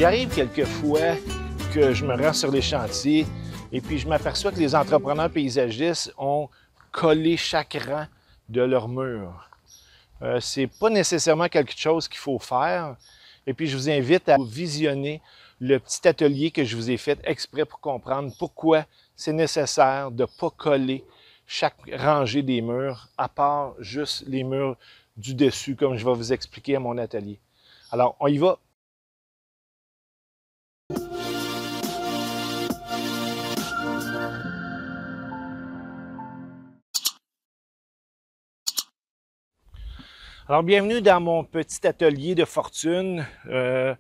arrive quelquefois que je me rends sur les chantiers et puis je m'aperçois que les entrepreneurs paysagistes ont collé chaque rang de leur mur. C'est pas nécessairement quelque chose qu'il faut faire. Et puis je vous invite à visionner le petit atelier que je vous ai fait exprès pour comprendre pourquoi c'est nécessaire de ne pas coller chaque rangée des murs, à part juste les murs du dessus, comme je vais vous expliquer à mon atelier. Alors, on y va. Alors, bienvenue dans mon petit atelier de fortune que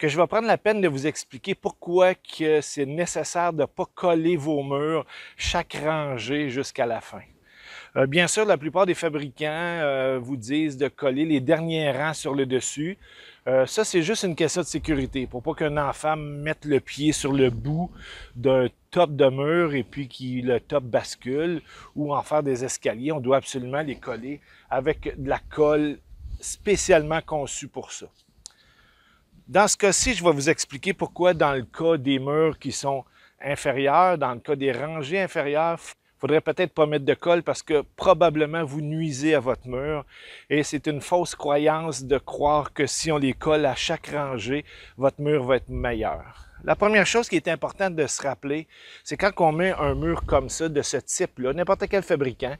je vais prendre la peine de vous expliquer pourquoi que c'est nécessaire de ne pas coller vos murs chaque rangée jusqu'à la fin. Bien sûr, la plupart des fabricants vous disent de coller les derniers rangs sur le dessus. Ça, c'est juste une question de sécurité pour pas qu'un enfant mette le pied sur le bout d'un top de mur et puis que le top bascule ou en faire des escaliers. On doit absolument les coller avec de la colle spécialement conçue pour ça. Dans ce cas-ci, je vais vous expliquer pourquoi dans le cas des murs qui sont inférieurs, dans le cas des rangées inférieures, il faudrait peut-être pas mettre de colle parce que probablement vous nuisez à votre mur et c'est une fausse croyance de croire que si on les colle à chaque rangée, votre mur va être meilleur. La première chose qui est importante de se rappeler, c'est quand on met un mur comme ça, de ce type-là, n'importe quel fabricant,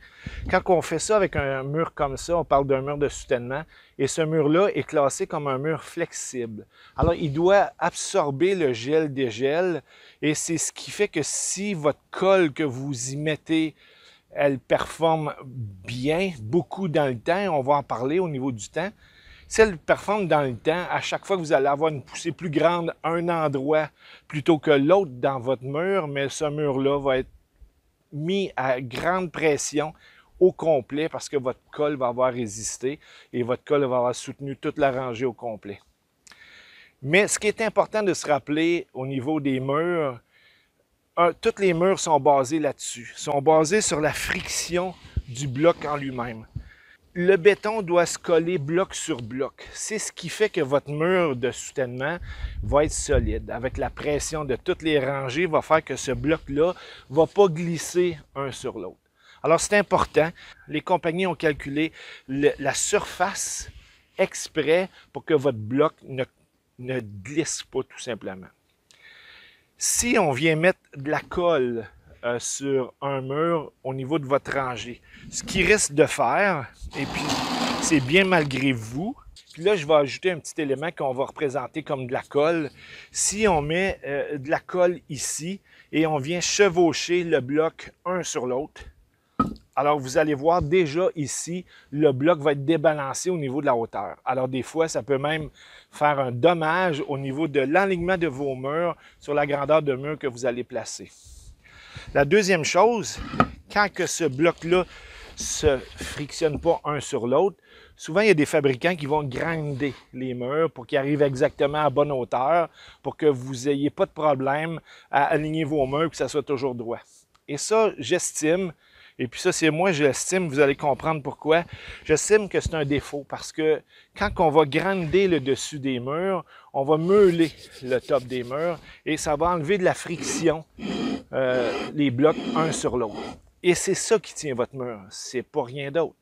quand on fait ça avec un mur comme ça, on parle d'un mur de soutènement, et ce mur-là est classé comme un mur flexible. Alors, il doit absorber le gel-dégel, et c'est ce qui fait que si votre colle que vous y mettez, elle performe bien, beaucoup dans le temps, on va en parler au niveau du temps. Si elle performe dans le temps, à chaque fois que vous allez avoir une poussée plus grande à un endroit plutôt que l'autre dans votre mur, mais ce mur-là va être mis à grande pression au complet parce que votre colle va avoir résisté et votre colle va avoir soutenu toute la rangée au complet. Mais ce qui est important de se rappeler au niveau des murs, tous les murs sont basés là-dessus, sont basés sur la friction du bloc en lui-même. Le béton doit se coller bloc sur bloc. C'est ce qui fait que votre mur de soutènement va être solide. Avec la pression de toutes les rangées, va faire que ce bloc-là ne va pas glisser un sur l'autre. Alors, c'est important. Les compagnies ont calculé la surface exprès pour que votre bloc ne glisse pas, tout simplement. Si on vient mettre de la colle sur un mur au niveau de votre rangée, ce qui risque de faire, et puis c'est bien malgré vous, puis là je vais ajouter un petit élément qu'on va représenter comme de la colle. Si on met de la colle ici et on vient chevaucher le bloc un sur l'autre, alors vous allez voir déjà ici, le bloc va être débalancé au niveau de la hauteur. Alors des fois, ça peut même faire un dommage au niveau de l'alignement de vos murs sur la grandeur de mur que vous allez placer. La deuxième chose, quand que ce bloc-là ne se frictionne pas un sur l'autre, souvent il y a des fabricants qui vont grinder les murs pour qu'ils arrivent exactement à bonne hauteur, pour que vous n'ayez pas de problème à aligner vos murs et que ça soit toujours droit. Et ça, j'estime, et puis ça c'est moi, j'estime, vous allez comprendre pourquoi, j'estime que c'est un défaut parce que quand on va grinder le dessus des murs, on va meuler le top des murs et ça va enlever de la friction les blocs un sur l'autre. Et c'est ça qui tient votre mur, c'est pas rien d'autre.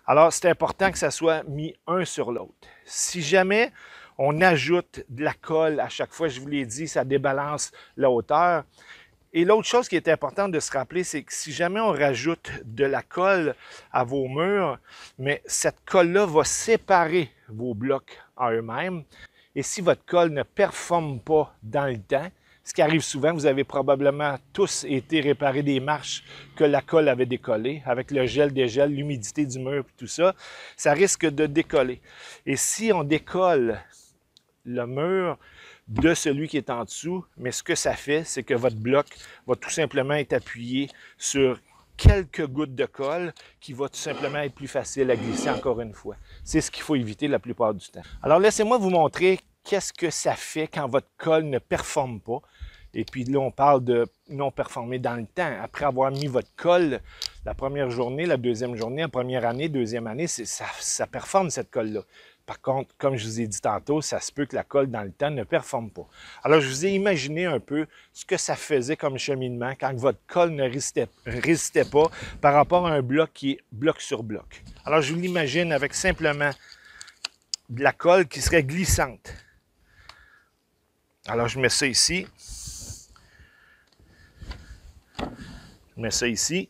Alors, c'est important que ça soit mis un sur l'autre. Si jamais on ajoute de la colle à chaque fois, je vous l'ai dit, ça débalance la hauteur. Et l'autre chose qui est importante de se rappeler, c'est que si jamais on rajoute de la colle à vos murs, mais cette colle-là va séparer vos blocs en eux-mêmes. Et si votre colle ne performe pas dans le temps, ce qui arrive souvent, vous avez probablement tous été réparer des marches que la colle avait décollées, avec le gel-dégel, l'humidité du mur et tout ça, ça risque de décoller. Et si on décolle le mur de celui qui est en dessous, mais ce que ça fait, c'est que votre bloc va tout simplement être appuyé sur quelques gouttes de colle qui va tout simplement être plus facile à glisser encore une fois. C'est ce qu'il faut éviter la plupart du temps. Alors laissez-moi vous montrer qu'est-ce que ça fait quand votre colle ne performe pas. Et puis là, on parle de non performer dans le temps. Après avoir mis votre colle la première journée, la deuxième journée, la première année, deuxième année, ça performe cette colle-là. Par contre, comme je vous ai dit tantôt, ça se peut que la colle dans le temps ne performe pas. Alors, je vous ai imaginé un peu ce que ça faisait comme cheminement quand votre colle ne résistait pas par rapport à un bloc qui est bloc sur bloc. Alors, je l'imagine avec simplement de la colle qui serait glissante. Alors, je mets ça ici. Je mets ça ici.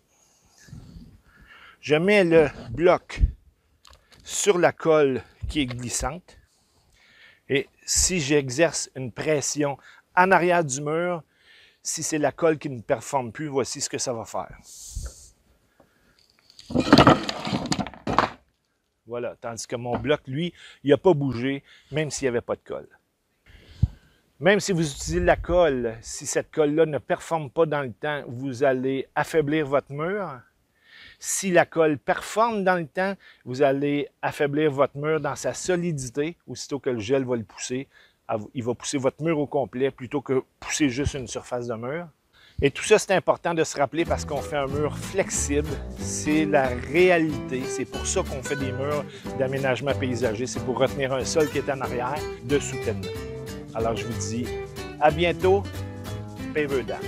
Je mets le bloc sur la colle qui est glissante. Et si j'exerce une pression en arrière du mur, si c'est la colle qui ne performe plus, voici ce que ça va faire. Voilà, tandis que mon bloc, lui, il n'a pas bougé, même s'il n'y avait pas de colle. Même si vous utilisez la colle, si cette colle-là ne performe pas dans le temps, vous allez affaiblir votre mur. Si la colle performe dans le temps, vous allez affaiblir votre mur dans sa solidité. Aussitôt que le gel va le pousser, il va pousser votre mur au complet plutôt que pousser juste une surface de mur. Et tout ça, c'est important de se rappeler parce qu'on fait un mur flexible. C'est la réalité. C'est pour ça qu'on fait des murs d'aménagement paysager. C'est pour retenir un sol qui est en arrière de soutènement. Alors, je vous dis à bientôt. Paver Down.